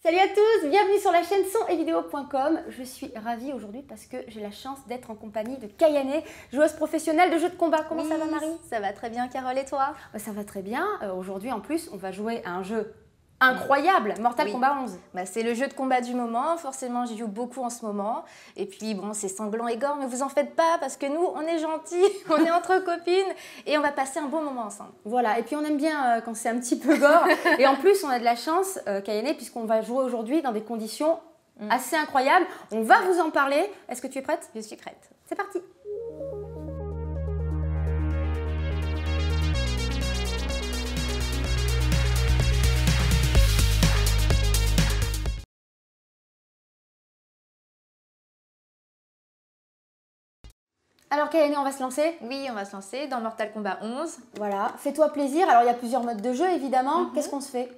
Salut à tous, bienvenue sur la chaîne sonetvideo.com. Je suis ravie aujourd'hui parce que j'ai la chance d'être en compagnie de Kayane, joueuse professionnelle de jeux de combat. Comment ça va, Marie? Ça va très bien, Carole, et toi? Ça va très bien. Aujourd'hui en plus, on va jouer à un jeu incroyable, Mortal Kombat 11. C'est le jeu de combat du moment, forcément j'y joue beaucoup en ce moment. Et puis bon, c'est sanglant et gore, mais vous en faites pas parce que nous, on est gentils, on est entre copines et on va passer un bon moment ensemble. Voilà, et puis on aime bien quand c'est un petit peu gore. Et en plus, on a de la chance, Kayane, puisqu'on va jouer aujourd'hui dans des conditions assez incroyables. On va vous en parler. Est-ce que tu es prête? Je suis prête. C'est parti. Alors Kayane, on va se lancer? Oui, on va se lancer dans Mortal Kombat 11. Voilà, fais-toi plaisir. Alors il y a plusieurs modes de jeu évidemment. Qu'est-ce qu'on se fait?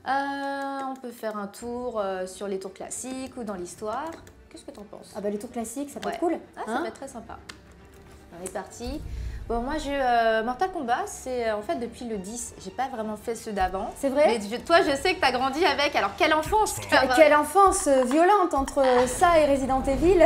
On peut faire un tour sur les tours classiques ou dans l'histoire. Qu'est-ce que tu en penses? Ah bah les tours classiques, ça peut être cool. Ça peut être très sympa. On est parti. Bon, moi, Mortal Kombat, c'est en fait depuis le 10. J'ai pas vraiment fait ceux d'avant. C'est vrai? Mais toi, je sais que tu as grandi avec. Alors, quelle enfance! Quelle enfance violente entre ça et Resident Evil.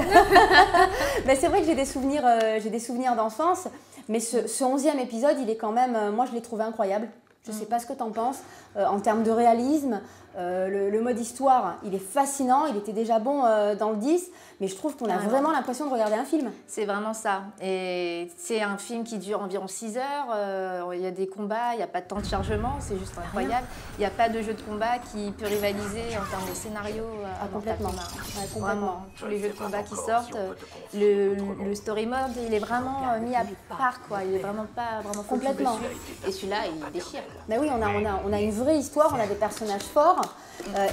Mais c'est vrai que j'ai des souvenirs d'enfance. Mais ce 11e épisode, il est quand même, moi, je l'ai trouvé incroyable. Je sais pas ce que tu en penses. En termes de réalisme, le mode histoire, il est fascinant. Il était déjà bon dans le 10. Mais je trouve qu'on a vraiment l'impression de regarder un film. C'est vraiment ça. Et c'est un film qui dure environ 6 heures. Il y a des combats, il n'y a pas de temps de chargement. C'est juste incroyable. Il n'y a pas de jeu de combat qui peut rivaliser en termes de scénario. Complètement. Vraiment. Tous les jeux de combat qui sortent, le story mode, il est vraiment mis à part, quoi. Il est vraiment pas vraiment complètement dessus. Et celui-là, il déchire. Mais oui, on a une vraie histoire, on a des personnages forts.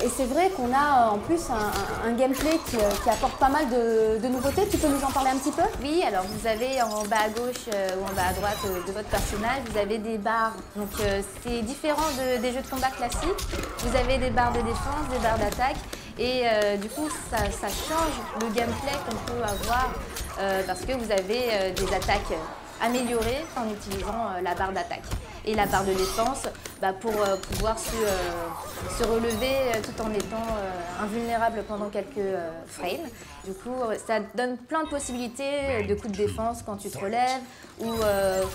Et c'est vrai qu'on a en plus un gameplay qui apporte pas mal de nouveautés. Tu peux nous en parler un petit peu? Oui, alors vous avez en bas à gauche ou en bas à droite de votre personnage, vous avez des barres. Donc c'est différent des jeux de combat classiques. Vous avez des barres de défense, des barres d'attaque. Et du coup, ça change le gameplay qu'on peut avoir parce que vous avez des attaques améliorées en utilisant la barre d'attaque. Et la barre de défense pour pouvoir se relever tout en étant invulnérable pendant quelques frames. Du coup, ça donne plein de possibilités de coups de défense quand tu te relèves ou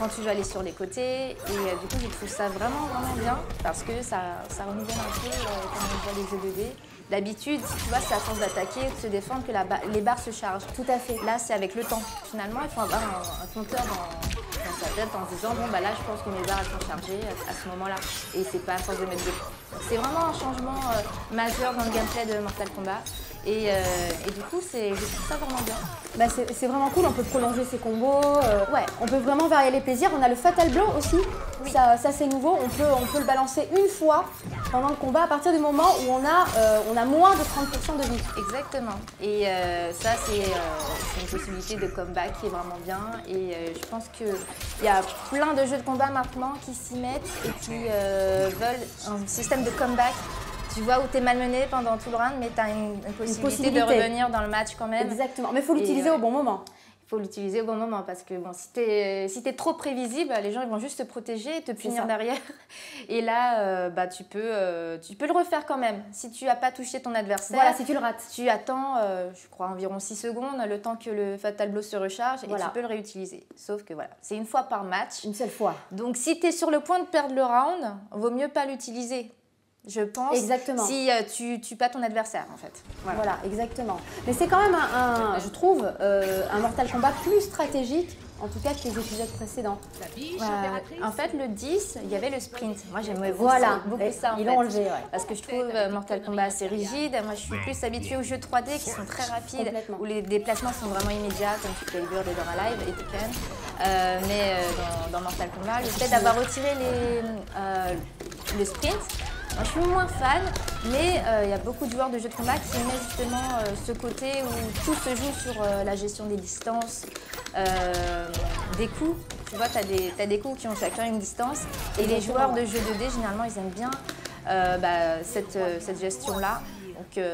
quand tu veux aller sur les côtés. Et du coup, je trouve ça vraiment bien parce que ça renouvelle un peu quand on voit les jeux 2D. D'habitude, tu vois, c'est à force d'attaquer, de se défendre que les barres se chargent. Tout à fait. Là, c'est avec le temps. Finalement, il faut avoir un compteur dans sa tête en se disant bon là je pense que mes barres sont chargées à ce moment-là et c'est pas à force de mettre de... C'est vraiment un changement majeur dans le gameplay de Mortal Kombat et du coup je trouve ça vraiment bien. C'est vraiment cool, on peut prolonger ses combos, on peut vraiment varier les plaisirs. On a le Fatal Blow aussi, ça c'est nouveau, on peut le balancer une fois pendant le combat à partir du moment où on a moins de 30% de vie. Exactement, et ça c'est une possibilité de comeback qui est vraiment bien et je pense qu'il y a plein de jeux de combat maintenant qui s'y mettent et qui veulent un système de comeback. Tu vois où tu es malmené pendant tout le round, mais tu as une possibilité de revenir dans le match quand même. Exactement, mais il faut l'utiliser au bon moment. Il faut l'utiliser au bon moment parce que bon, si tu es trop prévisible, les gens ils vont juste te protéger et te punir derrière. Et là, tu peux le refaire quand même. Si tu n'as pas touché ton adversaire, voilà, si tu le rates, tu attends, je crois, environ 6 secondes, le temps que le Fatal Blow se recharge et tu peux le réutiliser. Sauf que voilà, c'est une fois par match. Une seule fois. Donc si tu es sur le point de perdre le round, vaut mieux pas l'utiliser. Je pense, si tu tues pas ton adversaire en fait. Voilà exactement. Mais c'est quand même je trouve, un Mortal Kombat plus stratégique, en tout cas que les épisodes précédents. En fait, le 10, il y avait le sprint. Moi, j'aimais beaucoup ça. Ils l'ont enlevé, parce que je trouve Mortal Kombat assez rigide. Moi, je suis plus habituée aux jeux 3D qui sont très rapides, où les déplacements sont vraiment immédiats, comme Soul Calibur, Dead or Alive et Tekken. Mais dans Mortal Kombat, le fait d'avoir retiré le sprint, moi, je suis moins fan, mais il y a beaucoup de joueurs de jeux de combat qui aiment justement ce côté où tout se joue sur la gestion des distances, des coups. Tu vois, tu as des coups qui ont chacun une distance. Et les joueurs de jeux 2D, généralement, ils aiment bien cette gestion-là. Donc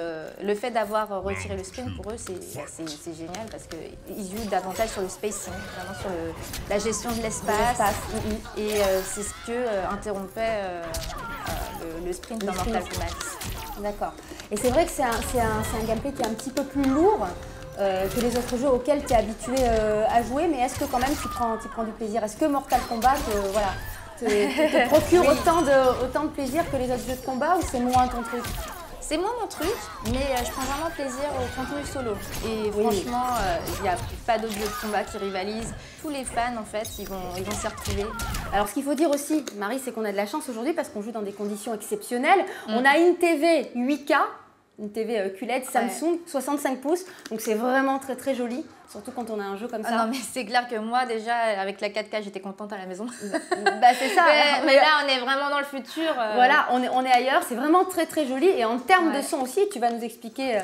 le fait d'avoir retiré le sprint, pour eux, c'est génial parce qu'ils jouent davantage sur le spacing, vraiment sur la gestion de l'espace. Et c'est ce que interrompait le sprint dans Mortal Kombat. D'accord. Et c'est vrai que c'est un gameplay qui est un petit peu plus lourd que les autres jeux auxquels tu es habitué à jouer, mais est-ce que quand même tu prends du plaisir? Est-ce que Mortal Kombat te procure autant de plaisir que les autres jeux de combat ou c'est moins ton truc? C'est moins mon truc, mais je prends vraiment plaisir au contenu solo. Et franchement, il n'y a pas d'autres jeux de combat qui rivalisent. Tous les fans, en fait, ils vont s'y retrouver. Alors, ce qu'il faut dire aussi, Marie, c'est qu'on a de la chance aujourd'hui parce qu'on joue dans des conditions exceptionnelles. On a une TV 8K, une TV QLED Samsung, 65 pouces. Donc, c'est vraiment très, très joli. Surtout quand on a un jeu comme ça. Non, mais c'est clair que moi, déjà, avec la 4K, j'étais contente à la maison. Bah, c'est ça. mais là, on est vraiment dans le futur. Voilà, on est ailleurs. C'est vraiment très, très joli. Et en termes de son aussi, tu vas nous expliquer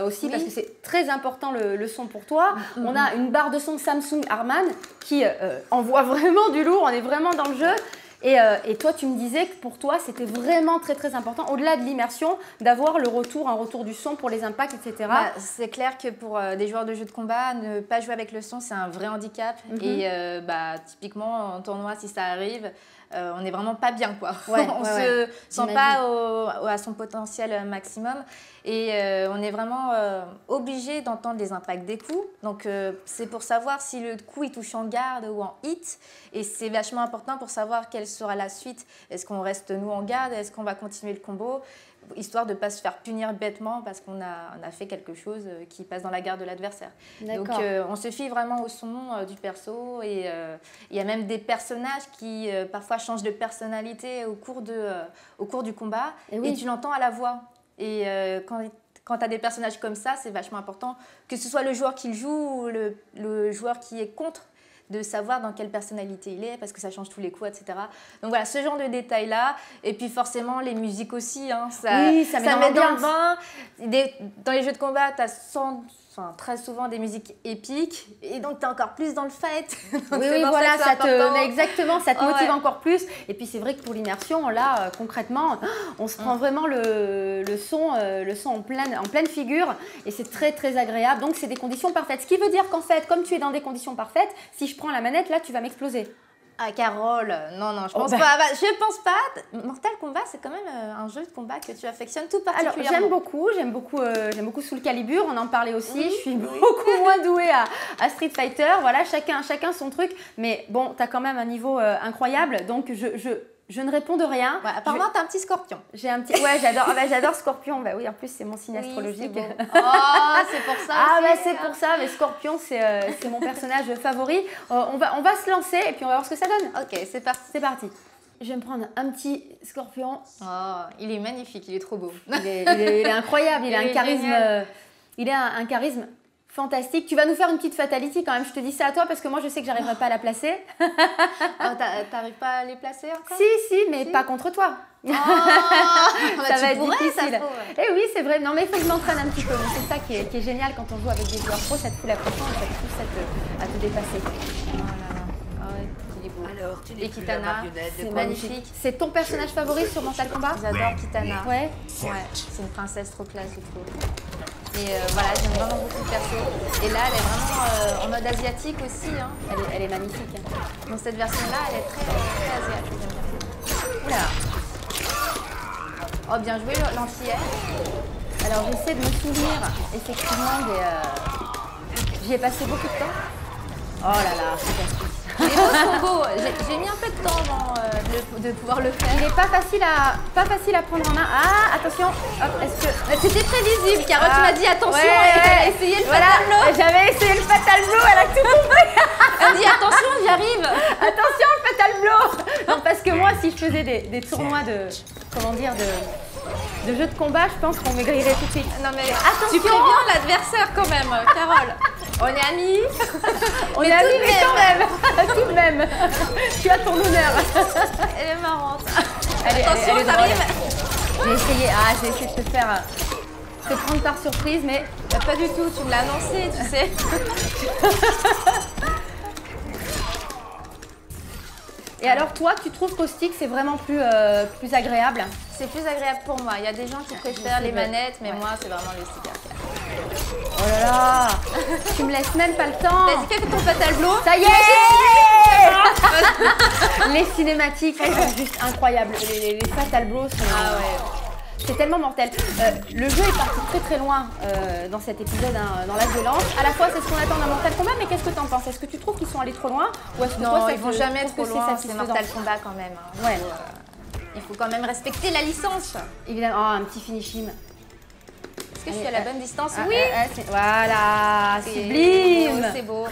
aussi, parce que c'est très important le son pour toi. On a une barre de son Samsung Harman qui envoie vraiment du lourd. On est vraiment dans le jeu. Et toi, tu me disais que pour toi, c'était vraiment très très important, au-delà de l'immersion, d'avoir un retour du son pour les impacts, etc. Bah, c'est clair que pour des joueurs de jeux de combat, ne pas jouer avec le son, c'est un vrai handicap. Et typiquement, en tournoi, si ça arrive, on n'est vraiment pas bien, quoi. On se sent pas à son potentiel maximum. Et on est vraiment obligé d'entendre les impacts des coups. Donc c'est pour savoir si le coup il touche en garde ou en hit. Et c'est vachement important pour savoir quelle sera la suite. Est-ce qu'on reste nous en garde? Est-ce qu'on va continuer le combo? Histoire de ne pas se faire punir bêtement parce qu'on a fait quelque chose qui passe dans la garde de l'adversaire. Donc on se fie vraiment au son du perso. Et il y a même des personnages qui parfois changent de personnalité au cours du combat. Et tu l'entends à la voix. Et quand tu as des personnages comme ça, c'est vachement important, que ce soit le joueur qui le joue ou le joueur qui est contre, de savoir dans quelle personnalité il est, parce que ça change tous les coups, etc. Donc voilà, ce genre de détails-là. Et puis forcément, les musiques aussi, hein, ça met dans le bain. Dans les jeux de combat, tu as très souvent des musiques épiques, et donc tu es encore plus dans le fight. Oui, voilà, ça te motive encore plus. Et puis c'est vrai que pour l'immersion, là, concrètement, on se prend vraiment le son en pleine figure, et c'est très très agréable. Donc c'est des conditions parfaites. Ce qui veut dire qu'en fait, comme tu es dans des conditions parfaites, si je prends la manette, là, tu vas m'exploser. Ah, Carole, non, je pense pas. Bah, je pense pas. Mortal Kombat, c'est quand même un jeu de combat que tu affectionnes tout particulièrement. Alors, j'aime beaucoup Soul Calibur, on en parlait aussi. Je suis beaucoup moins douée à Street Fighter. Voilà, chacun son truc. Mais bon, tu as quand même un niveau incroyable. Donc, je ne réponds de rien. Ouais, apparemment, tu as un petit scorpion. J'ai un petit... Ouais, j'adore Scorpion. Bah oui, en plus, c'est mon signe astrologique. C'est bon. Oh, c'est pour ça aussi. C'est pour ça. Mais Scorpion, c'est mon personnage favori. On va se lancer et puis on va voir ce que ça donne. Ok, c'est parti. C'est parti. Je vais me prendre un petit Scorpion. Oh, il est magnifique, il est trop beau. Il est incroyable, il a un charisme... Il a un charisme fantastique. Tu vas nous faire une petite fatality quand même. Je te dis ça à toi parce que moi, je sais que j'arriverai pas à la placer. T'arrives pas à les placer encore? Si, mais pas contre toi. Oh, ça va être difficile. Ça Eh oui, c'est vrai. Non, mais il faut que je m'entraîne un petit peu. C'est ça qui est génial quand on joue avec des joueurs pros. Ça te fout la pression et ça te pousse à te dépasser. Oh là là. Ah ouais, il est beau. Alors, et Kitana, c'est magnifique. C'est ton personnage favori sur Mortal Kombat? J'adore Kitana. Ouais. C'est une princesse trop classe, je trouve. Et voilà, j'aime vraiment beaucoup le perso. Et là, elle est vraiment en mode asiatique aussi. Hein. Elle est magnifique. Donc cette version-là, elle est très, très asiatique. Oula. Oh, bien joué, l'anti-air. Alors, j'essaie de me souvenir effectivement des... J'y ai passé beaucoup de temps. Oh là là, c'est casse-couille. Les beaux combos, j'ai mis un peu de temps avant de pouvoir le faire. Il n'est pas facile à prendre en main. Ah, attention. Hop, est-ce que... C'était prévisible, car tu m'as dit attention, et t'as essayé le Fatal Blow. J'avais essayé le Fatal Blow, elle a tout compris. Elle dit attention, j'y arrive. Attention, le Fatal Blow. Non, parce que moi, si je faisais des tournois de jeux de combat, je pense qu'on maigrirait tout de suite. Non mais attention. Tu préviens l'adversaire quand même, Carole. On est amis. On est amis, mais quand même. Tout de même. Tu as ton honneur. Elle est marrante. Attention, elle est drôle. J'ai essayé de te prendre par surprise, mais pas du tout. Tu me l'as annoncé, tu sais. Et alors toi, tu trouves qu'au stick, c'est vraiment plus agréable? C'est plus agréable pour moi. Il y a des gens qui préfèrent les manettes, mais moi, c'est vraiment le stick arcade. Oh là là. Tu me laisses même pas le temps. Vas-y, fais ton Fatal Blow. Ça y est. Les cinématiques sont juste incroyables. Les Fatal Blows sont... Ah ouais. C'est tellement mortel. Le jeu est parti très très loin dans cet épisode, hein, dans la violence. À la fois, c'est ce qu'on attend d'un Mortal Kombat, mais qu'est-ce que t'en penses? Est-ce que tu trouves qu'ils sont allés trop loin ou est-ce que Non, toi, ils vont jamais trop loin, c'est satisfaisant? Mortal Kombat quand même. Hein. Ouais. Il faut quand même respecter la licence. Évidemment, oh, un petit finish him. Est-ce que je suis à la bonne distance? Oui. Voilà, sublime. C'est beau.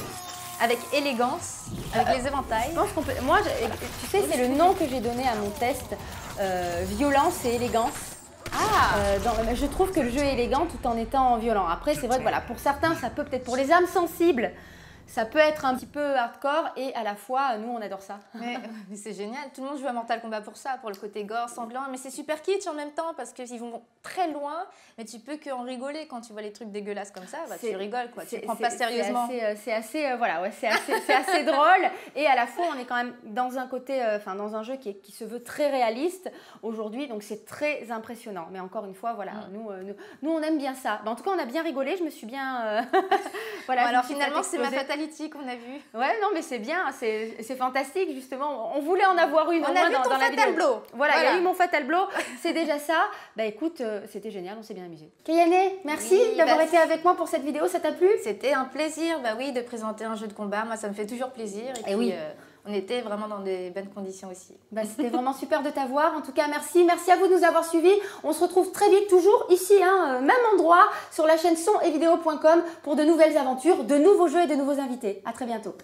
Avec élégance, avec les éventails. Je pense qu'on peut. Moi, tu sais, c'est le nom que j'ai donné à mon test. Violence et élégance. Je trouve que le jeu est élégant tout en étant violent. Après, c'est vrai que voilà, pour certains, ça peut peut-être pour les âmes sensibles, ça peut être un petit peu hardcore et à la fois, nous, on adore ça. Mais c'est génial, tout le monde joue à Mortal Kombat pour ça, pour le côté gore, sanglant, mais c'est super kitsch en même temps parce qu'ils vont très loin, mais tu peux qu'en rigoler quand tu vois les trucs dégueulasses comme ça, bah, tu rigoles quoi, tu prends pas sérieusement. C'est assez, voilà, ouais, c'est assez drôle et à la fois, on est quand même dans un côté, dans un jeu qui se veut très réaliste aujourd'hui, donc c'est très impressionnant. Mais encore une fois, voilà, nous, on aime bien ça. En tout cas, on a bien rigolé, je me suis bien... voilà, bon, alors finalement, c'est ma fatality qu'on a vue. Ouais, non, mais c'est bien, c'est fantastique, justement. On voulait en avoir une. On a vu ton fatal blow. Voilà, il y a eu mon fatal blow, c'est déjà ça. Bah écoute, c'était génial, on s'est bien amusé. Kayane, merci d'avoir été avec moi pour cette vidéo, ça t'a plu? C'était un plaisir, bah oui, de présenter un jeu de combat. Moi, ça me fait toujours plaisir. Et puis, on était vraiment dans des bonnes conditions aussi. Bah, c'était vraiment super de t'avoir. En tout cas, merci. Merci à vous de nous avoir suivis. On se retrouve très vite, toujours ici, hein, même endroit, sur la chaîne son-et-vidéo.com pour de nouvelles aventures, de nouveaux jeux et de nouveaux invités. À très bientôt.